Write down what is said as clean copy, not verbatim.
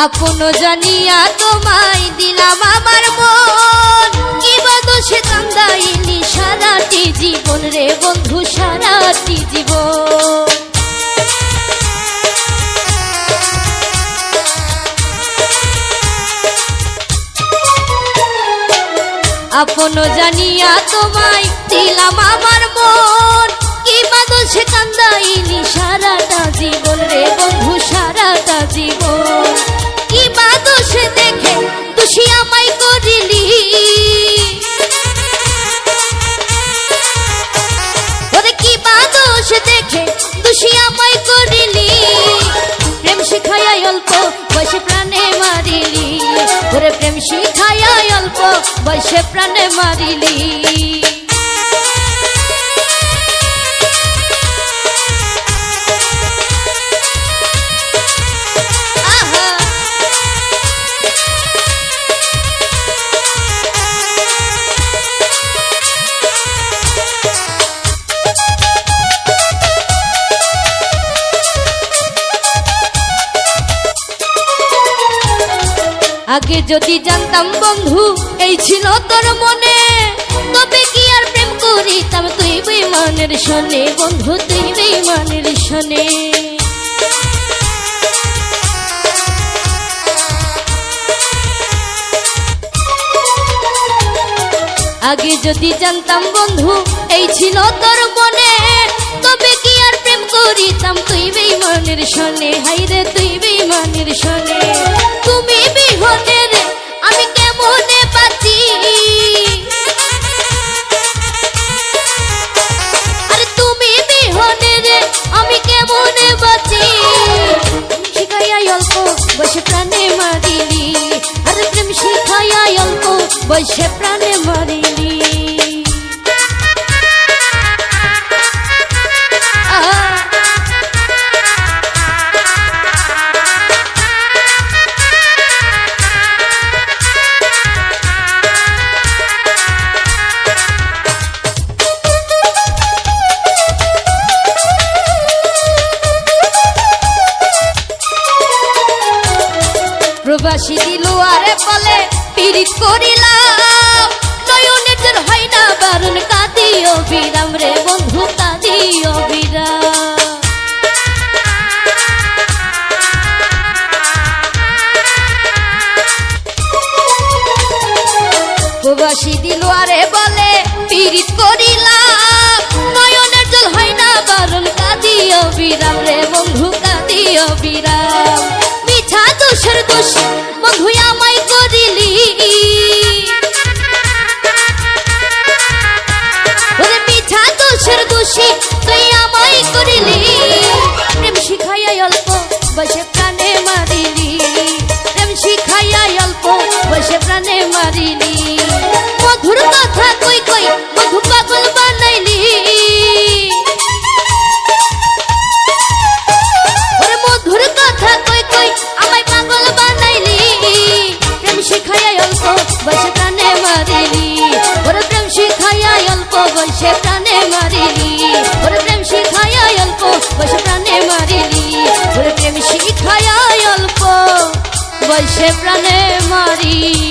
আপন জানিয়া তোমায় দিলাম আমার মন, কি বা দোষে কান্দাইনি সারাটি জীবন রে বন্ধু, সারাটি জীবন। আপন জানিয়া তোমায় দিলাম আমার মন, কি বা দোষে কান্দাইনি সারাটা জীবন রে বন্ধু, সারাটা জীবন। কি বা দোষে দেখে দোষী আমায় করিলি, ওরে কি বা দোষ দেখে দোষী আমায় করিলি, প্রেম শিখাইয়া অল্প বয়সে প্রাণে মারিলি, ওরে প্রেম শিখাইয়া অল্প বয়সে প্রাণে মারিলি। আগে যদি জানতাম বন্ধু এই ছিল তোর মনে, তবে কি আর প্রেম করিতাম তুই বেঈমানের শোনে বন্ধু, তুই বেঈমানের শোনে। আগে যদি জানতাম বন্ধু এই ছিল তোর মনে, তবে কি আর প্রেম করিতাম তুই বেঈমানের শোনে, হাইরে তুই বেঈমানের শোনে। তুমি বিহনে রে আমি কেমনে বাঁচি, আরে তুমি বিহনে রে আমি কেমনে বাঁচি, শিখাইয়া অল্প বসে প্রাণে মারিলি, আরে প্রেম শিখাইয়া অল্প বসে প্রাণে মারিলি। প্রবাসী দিল আরে বলে পীড়িত করিলাম, নয়নের জোর হয় না বারণ, কাঁদিও বিরাম রে বন্ধু, কাঁদিও বিরাম। প্রবাসী দিল আরে বলে পীড়িত করিলাম, নয়নের জল হয় না বারণ, কাঁদিও বিরাম রে বন্ধু, কাঁদিও বিরাম। মিছা দোষের দোষ বন্ধু আমায় করিলি, ওরে মিছা দোষের দোষী তুই আমায় করিলি, প্রেম শিখাইয়া অল্প বসে প্রাণে মারিলি, প্রেম শিখাইয়া অল্প বসে প্রাণে মারিলি। মধুর কথা কই কই বন্ধু পাগল বানাইলি, ওরে মধুর কথা কই কই আমায় পাগল বানাইলি, প্রেম শিখাইয়া অল্প বসে প্রাণে মারিলি, ওরে প্রেম শিখাইয়া অল্প বসে প্রাণে মারিলি, ওরে প্রেম শিখাইয়া অল্প বসে প্রাণে মারিলি, ওরে প্রেম শিখাইয়া অল্প বসে প্রাণে মারিলি।